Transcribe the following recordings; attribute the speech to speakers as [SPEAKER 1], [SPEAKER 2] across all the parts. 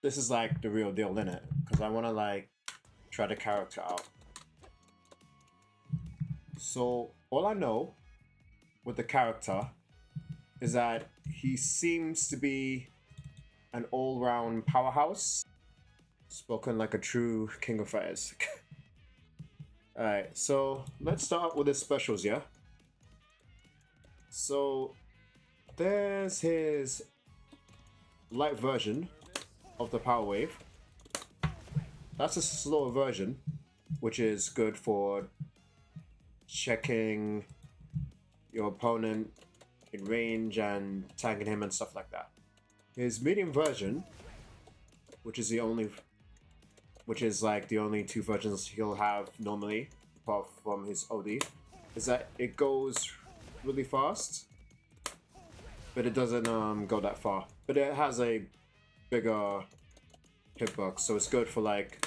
[SPEAKER 1] this is like the real deal, innit? Because I want to like try the character out. So all I know with the character is that he seems to be an all-round powerhouse, spoken like a true king of fighters. Alright, so let's start with his specials, yeah? So there's his light version of the power wave. That's a slower version, which is good for checking your opponent in range and tagging him and stuff like that. His medium version, which is like the only two versions he'll have normally, apart from his OD, is that it goes really fast, but it doesn't go that far. But it has a bigger hitbox, so it's good for like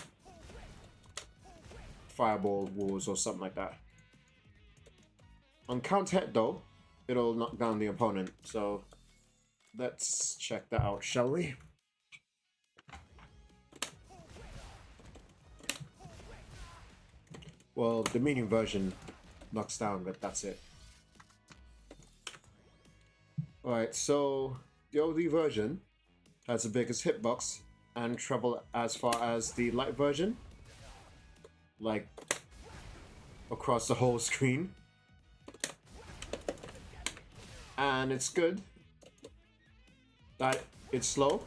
[SPEAKER 1] fireball walls or something like that. On count hit though, it'll knock down the opponent. So let's check that out, shall we? Well, the medium version knocks down, but that's it. Alright, so the OD version has the biggest hitbox and travel as far as the light version, like across the whole screen. And it's good that it's slow,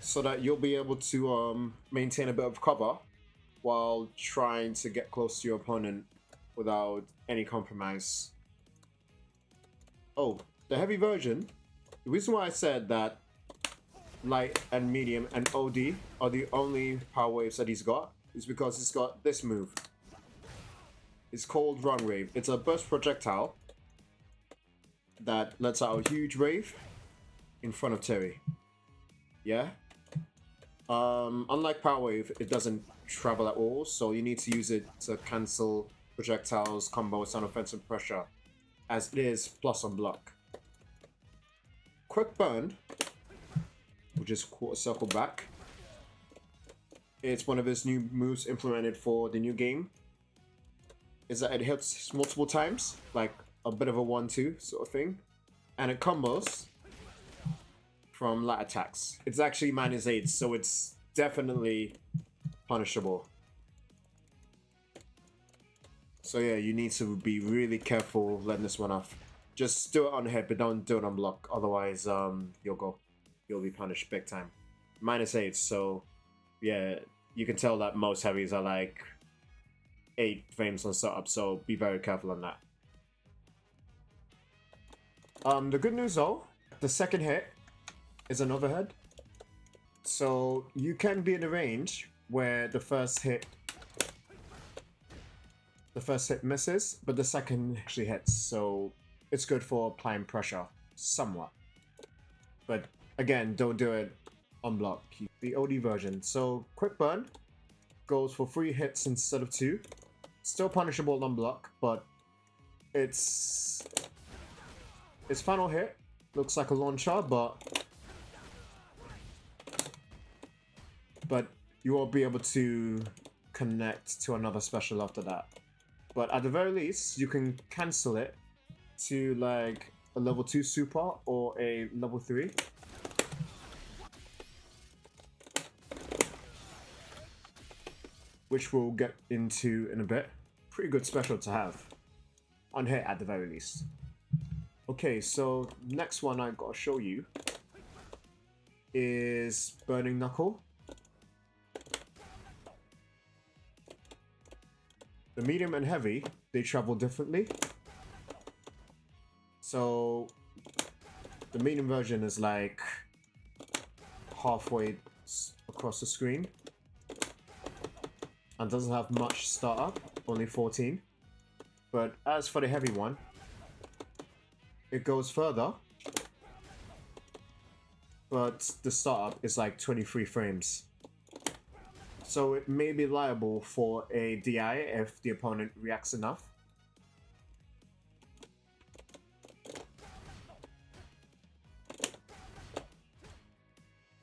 [SPEAKER 1] so that you'll be able to maintain a bit of cover while trying to get close to your opponent without any compromise. Oh, the heavy version, the reason why I said that light and medium and OD are the only power waves that he's got is because it's got this move. It's called Run Wave. It's a burst projectile that lets out a huge wave in front of Terry. Yeah? Unlike Power Wave, it doesn't travel at all, so you need to use it to cancel projectiles, combos, and offensive pressure, as it is plus on block. Quick Burn, which is quarter circle back. It's one of his new moves implemented for the new game. Is that it hits multiple times, like a bit of a 1-2 sort of thing, and it combos from light attacks. It's actually -8, so it's definitely punishable. So yeah, you need to be really careful letting this one off. Just do it on hit, but don't do it on block. Otherwise, you'll be punished big time. -8, so yeah, you can tell that most heavies are like 8 frames on setup, so be very careful on that. The good news though, the second hit is an overhead. So you can be in a range where the first hit misses, but the second actually hits. So it's good for applying pressure somewhat. But again, don't do it on block. The OD version. So Quick Burn goes for 3 hits instead of 2. Still punishable on block, but its final hit looks like a launcher, but you won't be able to connect to another special after that. But at the very least, you can cancel it to like a level 2 super or a level 3. Which we'll get into in a bit. Pretty good special to have. On hit at the very least. Okay, so next one I gotta show you is Burning Knuckle. The medium and heavy, they travel differently. So the medium version is like halfway across the screen and doesn't have much startup, only 14. But as for the heavy one, it goes further, but the startup is like 23 frames. So it may be liable for a DI if the opponent reacts enough.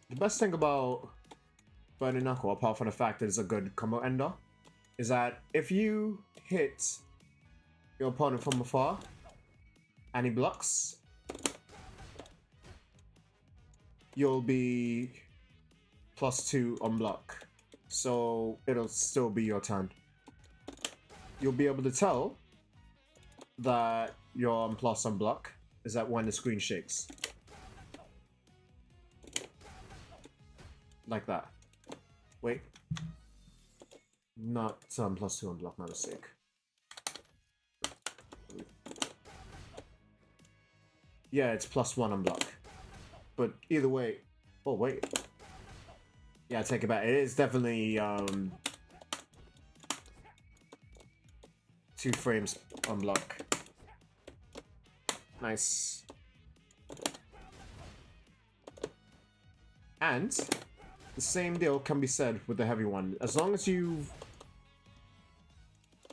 [SPEAKER 1] The best thing about Burning Knuckle, apart from the fact that it's a good combo ender, is that if you hit your opponent from afar and he blocks, you'll be +2 on block. So it'll still be your turn. You'll be able to tell that you're on plus on block is that when the screen shakes. Like that. Wait. Not +2 on block, my mistake. Yeah, it's +1 on block. But either way, oh wait. Yeah, I take it back. It is definitely 2 frames on block. Nice. And the same deal can be said with the heavy one. As long as you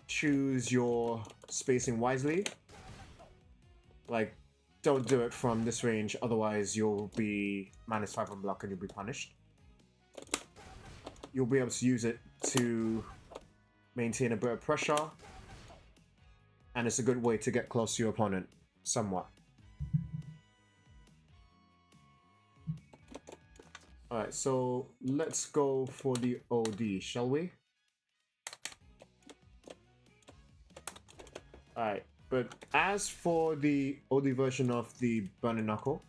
[SPEAKER 1] choose your spacing wisely, like, don't do it from this range, otherwise you'll be -5 on block and you'll be punished. You'll be able to use it to maintain a bit of pressure, and it's a good way to get close to your opponent, somewhat. Alright, so let's go for the OD, shall we? Alright, but as for the OD version of the Burning Knuckle,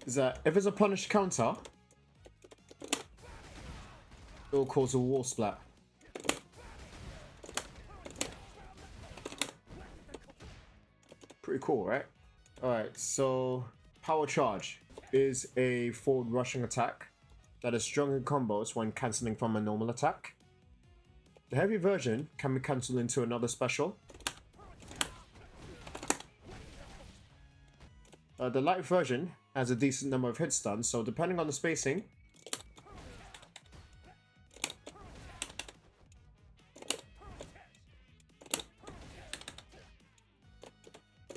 [SPEAKER 1] is that if it's a punish counter, it'll cause a wall splat. Pretty cool, right? Alright, so Power Charge is a forward rushing attack that is strong in combos when cancelling from a normal attack. The heavy version can be cancelled into another special. The light version has a decent number of hit stuns, so depending on the spacing,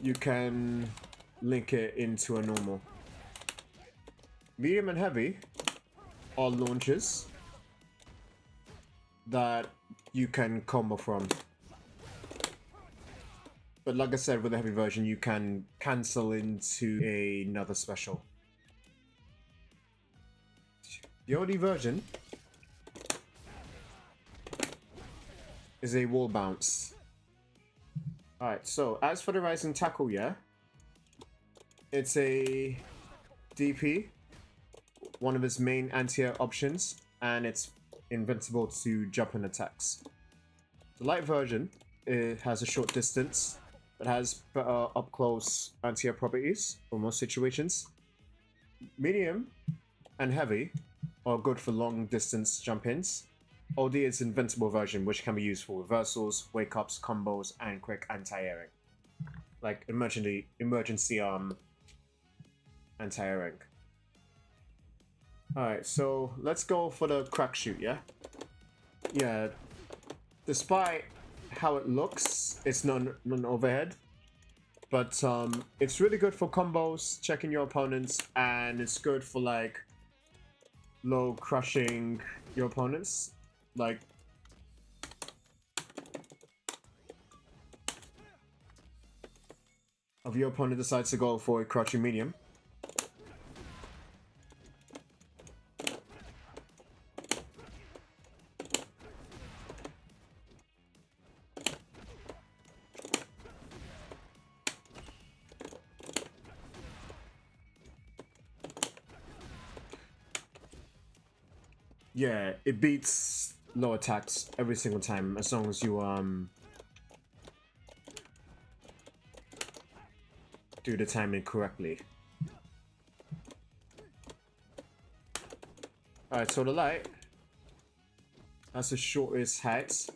[SPEAKER 1] you can link it into a normal. Medium and heavy are launches that you can combo from. But like I said, with the heavy version, you can cancel into another special. The OD version is a wall bounce. Alright, so as for the Rising Tackle, yeah, it's a DP, one of its main anti-air options, and it's invincible to jump in attacks. The light version, it has a short distance, but has better up-close anti-air properties for most situations. Medium and heavy are good for long-distance jump-ins. OD is invincible version, which can be used for reversals, wake-ups, combos, and quick anti-airing. Like emergency anti-airing. Alright, so let's go for the crack shoot, yeah? Yeah, despite how it looks, it's non-overhead. But it's really good for combos, checking your opponents, and it's good for like low crushing your opponents. Like, if your opponent decides to go for a crouching medium, yeah, it beats low attacks every single time as long as you do the timing correctly. Alright, so the light has the shortest height,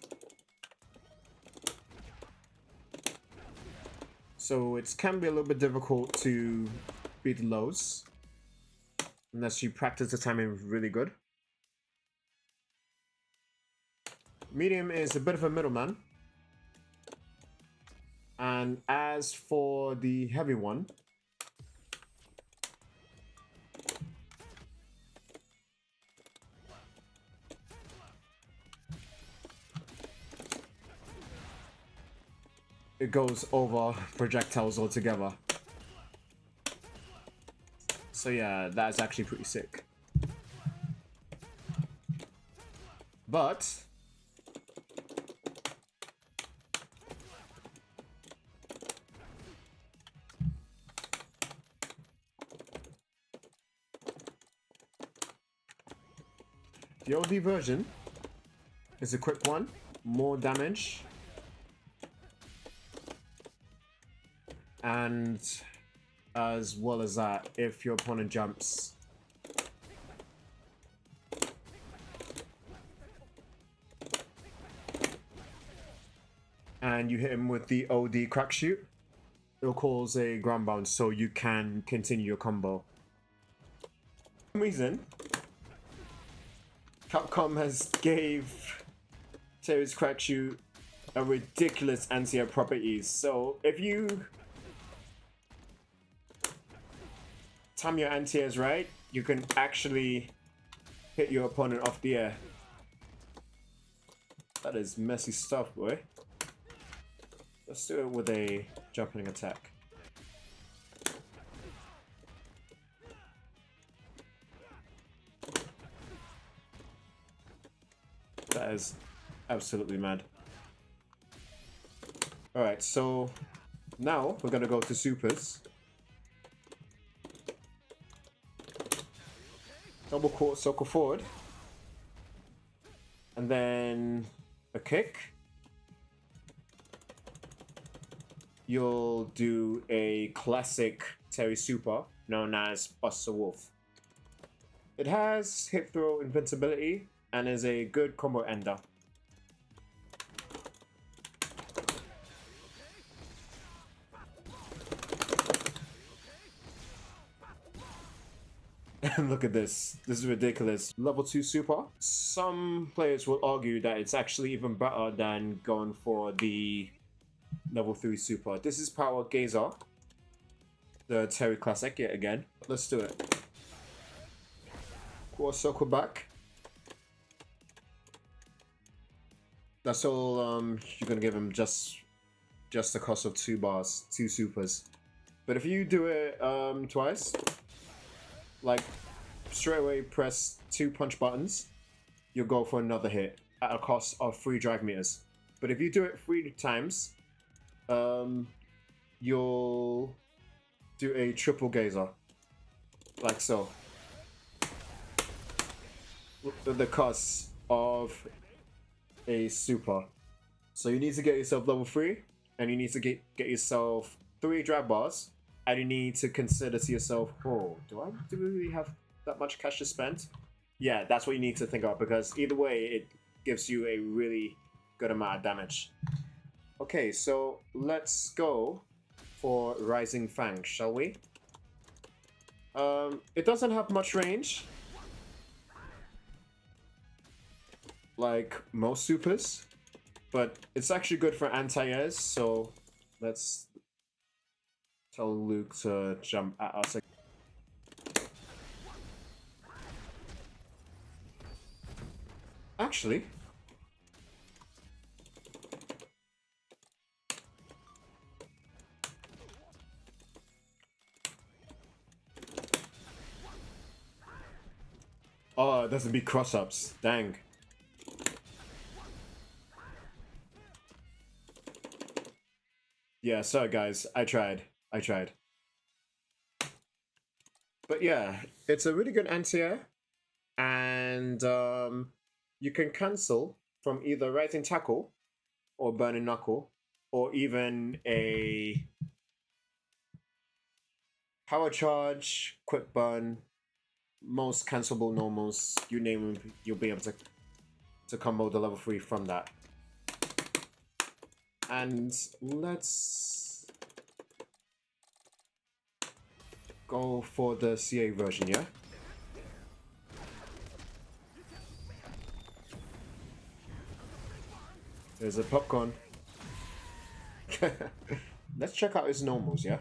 [SPEAKER 1] so it can be a little bit difficult to beat the lows unless you practice the timing really good. Medium is a bit of a middleman. And as for the heavy one, it goes over projectiles altogether. So yeah, that's actually pretty sick. But the OD version is a quick one, more damage, and as well as that, if your opponent jumps, and you hit him with the OD crack shoot, it'll cause a ground bounce so you can continue your combo. For some reason, Capcom has gave Terry's crack shoot a ridiculous anti-air properties. So if you time your anti-airs right, you can actually hit your opponent off the air. That is messy stuff, boy. Let's do it with a jumping attack. That is absolutely mad. Alright, so now we're gonna go to supers. Double court circle forward. And then a kick. You'll do a classic Terry Super known as Buster Wolf. It has hit throw invincibility and is a good combo ender. And look at this. This is ridiculous. Level 2 super. Some players will argue that it's actually even better than going for the level 3 super. This is power Geyser. The Terry classic yet again. Let's do it. Quarter circle back. That's all you're gonna give him, just the cost of 2 bars, 2 supers. But if you do it twice, like straight away press 2 punch buttons, you'll go for another hit at a cost of 3 drive meters. But if you do it 3 times, you'll do a triple Geyser, like so. The cost of a super. So you need to get yourself level 3, and you need to get yourself 3 drive bars, and you need to consider to yourself, oh, do we really have that much cash to spend? Yeah, that's what you need to think about, because either way it gives you a really good amount of damage. Okay, so let's go for Rising Fang, shall we? It doesn't have much range like most supers, but it's actually good for anti-airs, so let's tell Luke to jump at us. Actually, oh, it doesn't beat cross-ups. Dang. Yeah, sorry guys, I tried. But yeah, it's a really good anti-air, and you can cancel from either Rising Tackle or Burning Knuckle, or even a Power Charge, Quick Burn, most cancelable normals, you name them, you'll be able to combo the level 3 from that. And let's go for the CA version, yeah? There's a popcorn. Let's check out his normals, yeah?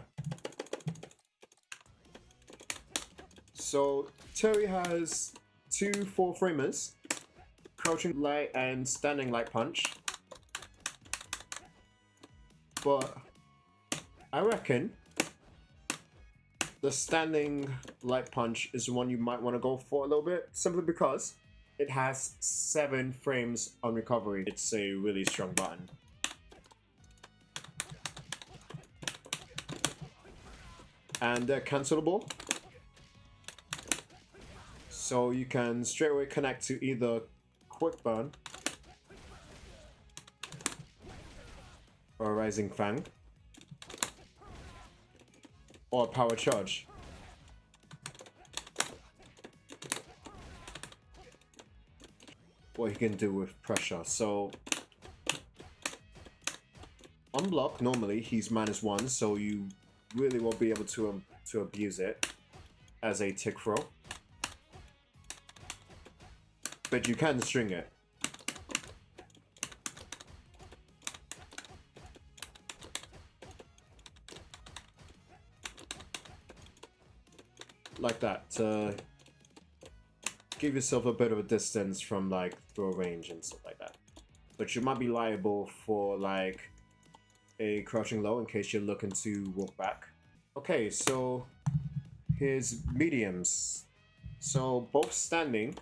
[SPEAKER 1] So, Terry has 2 4-framers, crouching light and standing light punch. but I reckon the standing light punch is the one you might want to go for a little bit, simply because it has 7 frames on recovery. It's a really strong button. And they're cancelable, so you can straight away connect to either quick burn or a rising fang or a power charge. What he can do with pressure. So on block, normally he's -1, so you really won't be able to abuse it as a tick throw, but you can string it. Like that, to give yourself a bit of a distance from like throw range and stuff like that. But you might be liable for like a crouching low in case you're looking to walk back. Okay, so here's mediums. So both standing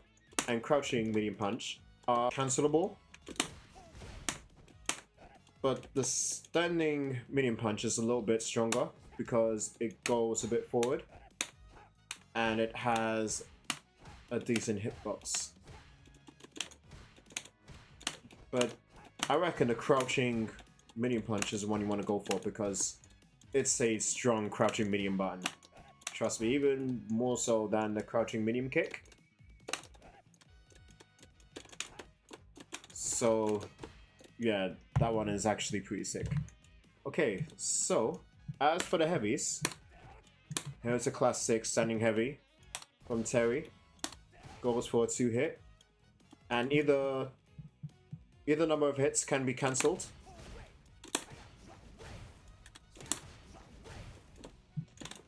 [SPEAKER 1] and crouching medium punch are cancelable, but the standing medium punch is a little bit stronger because it goes a bit forward and it has a decent hitbox. But I reckon the crouching medium punch is the one you want to go for because it's a strong crouching medium button. Trust me, even more so than the crouching medium kick. So yeah, that one is actually pretty sick. Okay, so as for the heavies, here's a class 6 standing heavy from Terry. Goes for a 2-hit, and either number of hits can be cancelled.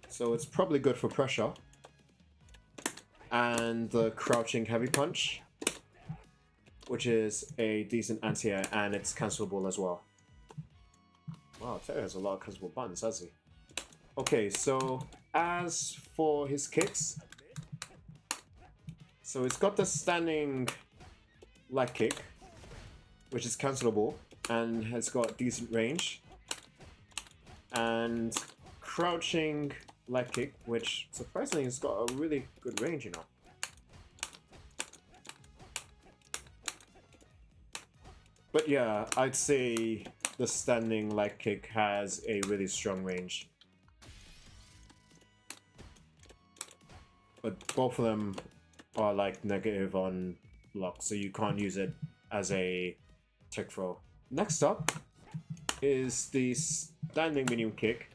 [SPEAKER 1] So it's probably good for pressure. And the crouching heavy punch, which is a decent anti-air, and it's cancelable as well. Wow, Terry has a lot of cancelable buttons, has he? Okay, so as for his kicks, so it's got the standing leg kick, which is cancelable and has got decent range, and crouching leg kick, which surprisingly has got a really good range, you know. But yeah, I'd say the standing leg kick has a really strong range. But both of them are like negative on block, so you can't use it as a tick throw. Next up is the standing medium kick,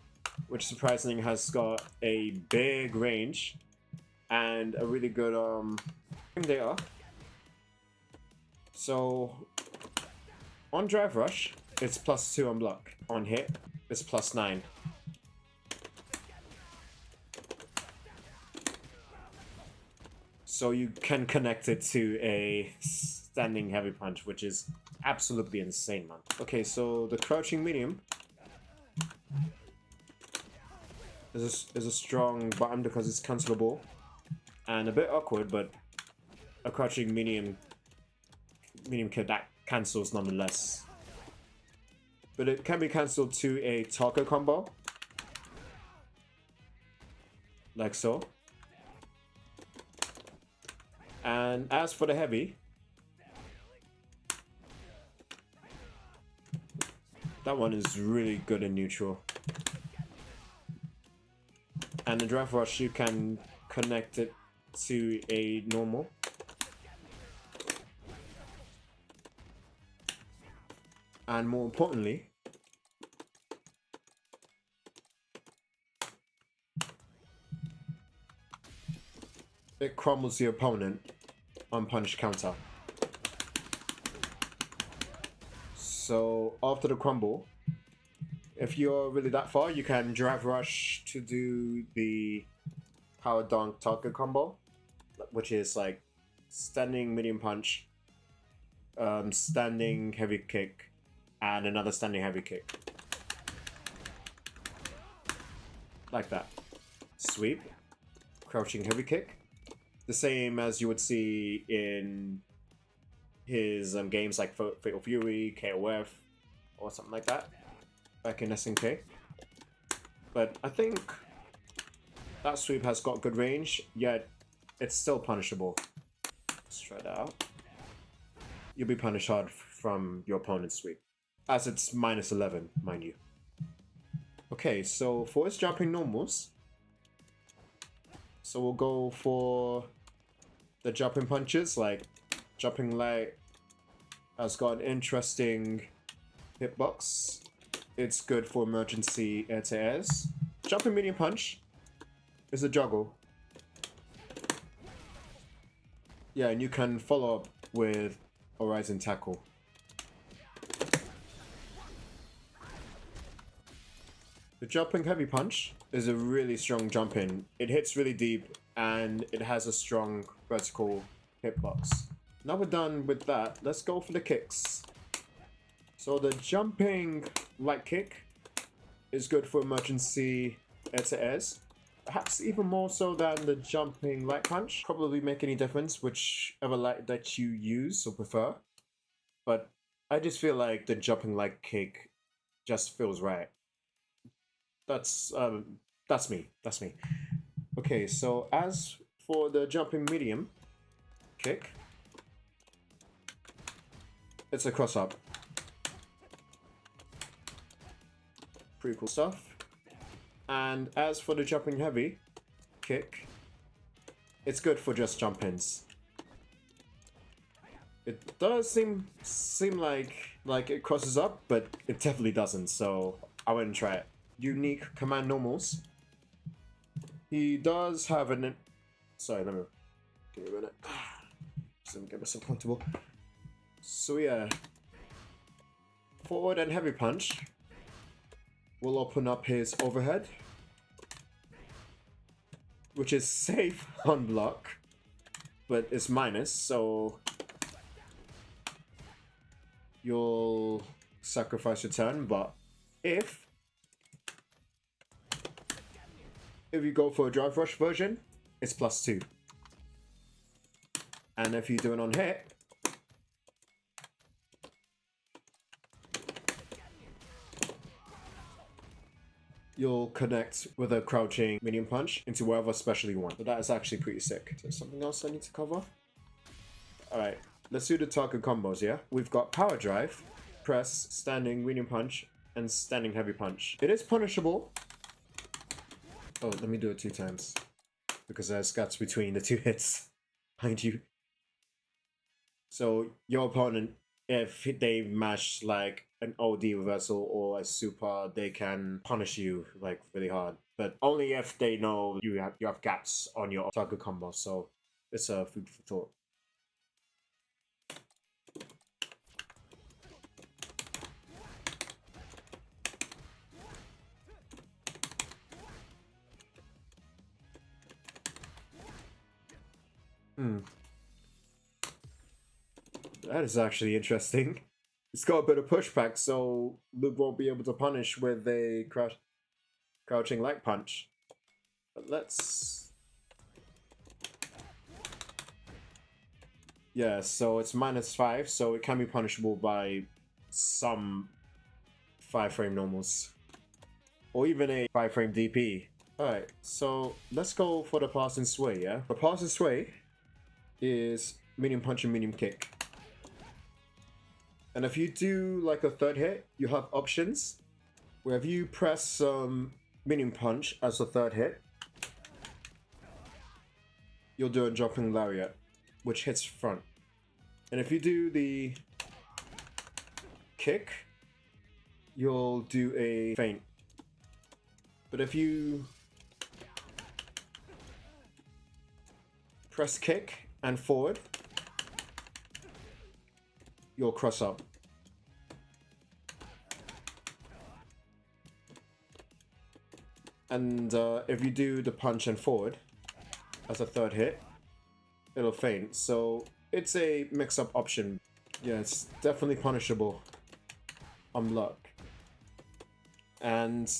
[SPEAKER 1] which surprisingly has got a big range and a really good data. So on drive rush, it's +2 on block. On hit, it's +9. So you can connect it to a standing heavy punch, which is absolutely insane, man. Okay, so the crouching medium is a strong button because it's cancelable and a bit awkward, but a crouching medium kick that cancels nonetheless. But it can be cancelled to a taco combo, like so. And as for the heavy, that one is really good in neutral. And the drive rush, you can connect it to a normal. And more importantly, it crumbles the opponent on punch counter. So after the crumble, if you're really that far, you can drive rush to do the power dunk target combo, which is like standing medium punch, standing heavy kick, and another standing heavy kick. like that. Sweep, crouching heavy kick, the same as you would see in his games like Fatal Fury, KOF, or something like that, back in SNK. But I think that sweep has got good range, yet it's still punishable. Let's try that out. You'll be punished hard from your opponent's sweep, as it's -11, mind you. Okay, so for his jumping normals, so we'll go for the jumping punches, like jumping light has got an interesting hitbox. It's good for emergency air-to-airs. Jumping medium punch is a juggle. Yeah, and you can follow up with Horizon Tackle. The jumping heavy punch is a really strong jump in. It hits really deep and it has a strong vertical hitbox. Now we're done with that, let's go for the kicks. So the jumping light kick is good for emergency air-to-airs. Perhaps even more so than the jumping light punch. Probably make any difference whichever light that you use or prefer. But I just feel like the jumping light kick just feels right. That's me. Okay, so as for the jumping medium kick, it's a cross up. Pretty cool stuff. And as for the jumping heavy kick, it's good for just jump ins. It does seem like it crosses up, but it definitely doesn't, so I wouldn't try it. Unique command normals. He does have an... Sorry, let me... Give me a minute. Just let me get myself comfortable. So yeah. Forward and heavy punch will open up his overhead, which is safe on block, but it's minus, so you'll sacrifice your turn. But if you go for a drive rush version, it's +2. And if you do it on hit, you'll connect with a crouching medium punch into wherever special you want. So that is actually pretty sick. Is there something else I need to cover? Alright, let's do the target combos, yeah? We've got power drive, press, standing medium punch, and standing heavy punch. It is punishable. Oh, let me do it 2 times, because there's gaps between the 2 hits, mind you. So your opponent, if they match like an OD reversal or a super, they can punish you like really hard. But only if they know you have gaps on your target combo. So it's a food for thought. That is actually interesting. It's got a bit of pushback, so Luke won't be able to punish with a crouching light punch. But let's... Yeah, so it's -5, so it can be punishable by some 5-frame normals. Or even a 5-frame DP. Alright, so let's go for the pass and sway, yeah? The pass and sway is medium punch and medium kick. And if you do like a 3rd hit, you have options where if you press medium punch as a 3rd hit, you'll do a jumping lariat, which hits front. And if you do the kick, you'll do a feint. But if you press kick and forward, you'll cross up. And if you do the punch and forward as a 3rd hit, it'll feint. So it's a mix-up option. Yeah, it's definitely punishable on luck. And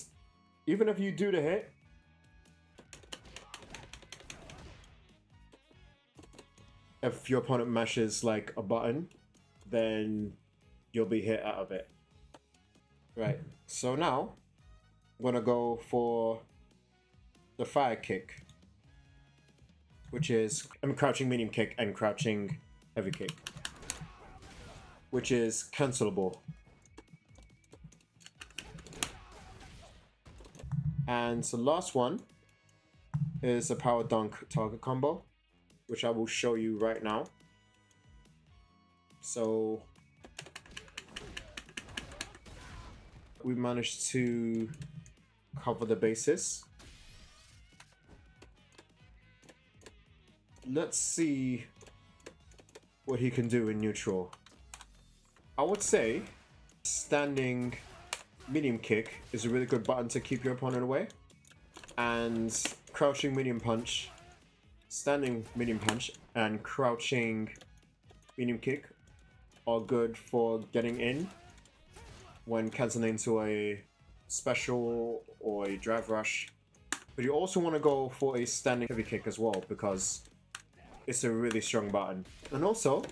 [SPEAKER 1] even if you do the hit, if your opponent mashes like a button, then you'll be hit out of it. Right, so now I'm gonna go for the fire kick, which is crouching medium kick and crouching heavy kick, which is cancelable. And the last one is a power dunk target combo, which I will show you right now. So we managed to cover the bases. Let's see what he can do in neutral. I would say standing medium kick is a really good button to keep your opponent away, and crouching medium punch, standing medium punch, and crouching medium kick are good for getting in when canceling into a special or a drive rush. But you also want to go for a standing heavy kick as well, because it's a really strong button. And also,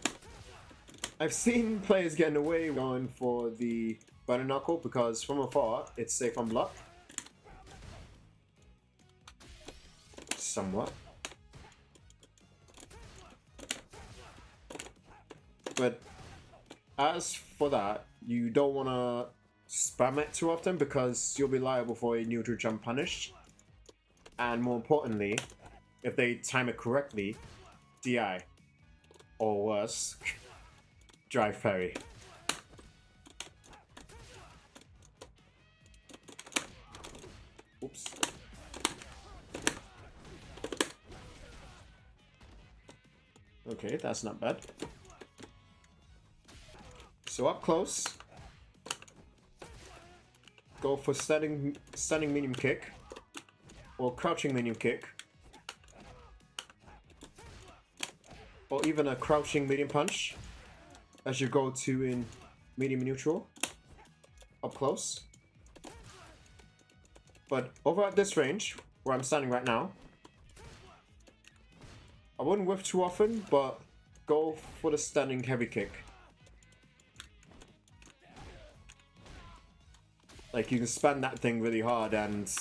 [SPEAKER 1] I've seen players getting away going for the button knuckle because from afar it's safe on block. Somewhat. But as for that, you don't want to spam it too often because you'll be liable for a neutral jump punish. And more importantly, if they time it correctly, DI. Or worse, drive parry. Oops. Okay, that's not bad. So up close, go for standing medium kick or crouching medium kick, or even a crouching medium punch as you go to in medium neutral up close. But over at this range where I'm standing right now, I wouldn't whiff too often, but go for the standing heavy kick. Like, you can spam that thing really hard and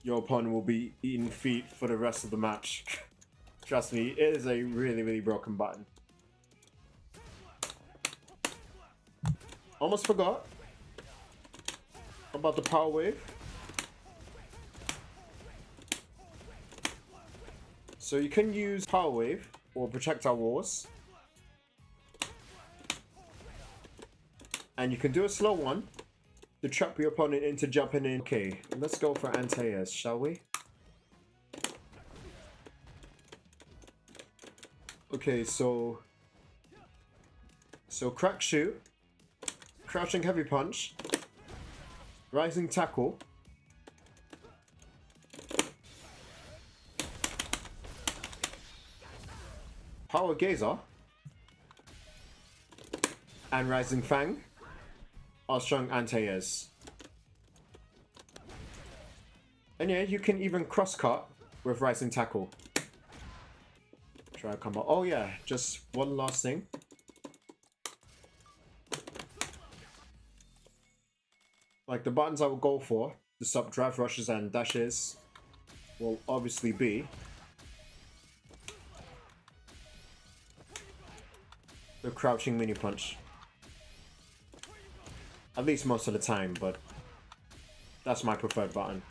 [SPEAKER 1] your opponent will be eating feet for the rest of the match. Trust me, it is a really, really broken button. Almost forgot about the power wave. So you can use power wave or projectile wars. And you can do a slow one to trap your opponent into jumping in. Okay, let's go for anti-airs, shall we? Okay, so crack shoot, crouching heavy punch, rising tackle, power Geyser, and rising Fang are strong anti-airs. And yeah, you can even cross-cut with rising tackle. Try a combo. Oh yeah, just one last thing. Like, the buttons I will go for to stop drive rushes and dashes will obviously be the crouching mini punch. At least most of the time, but that's my preferred button.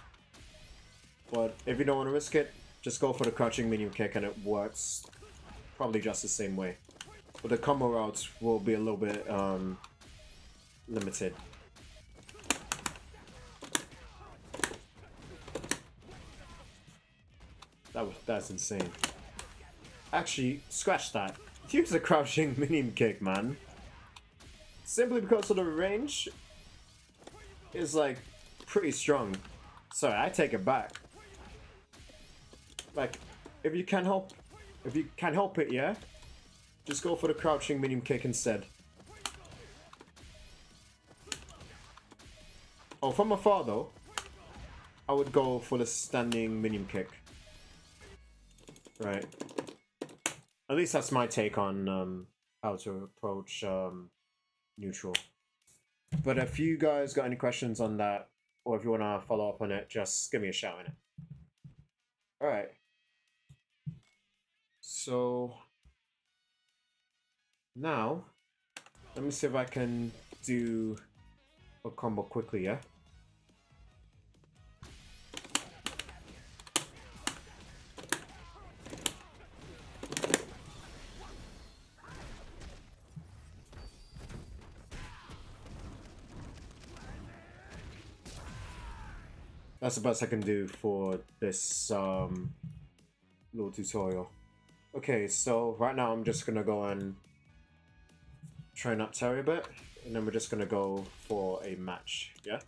[SPEAKER 1] But if you don't want to risk it, just go for the crouching medium kick and it works probably just the same way. But the combo routes will be a little bit limited. That's insane. Actually, scratch that. Use a crouching medium kick, man. Simply because of the range is like pretty strong. Sorry, I take it back. Like, if you can help it, yeah, just go for the crouching medium kick instead. Oh, from afar though, I would go for the standing medium kick. Right. At least that's my take on how to approach neutral. But if you guys got any questions on that, or if you want to follow up on it, just give me a shout in it. Alright. So now, let me see if I can do a combo quickly, yeah? That's the best I can do for this little tutorial. Okay, so right now I'm just gonna go and train up Terry a bit, and then we're just gonna go for a match, yeah?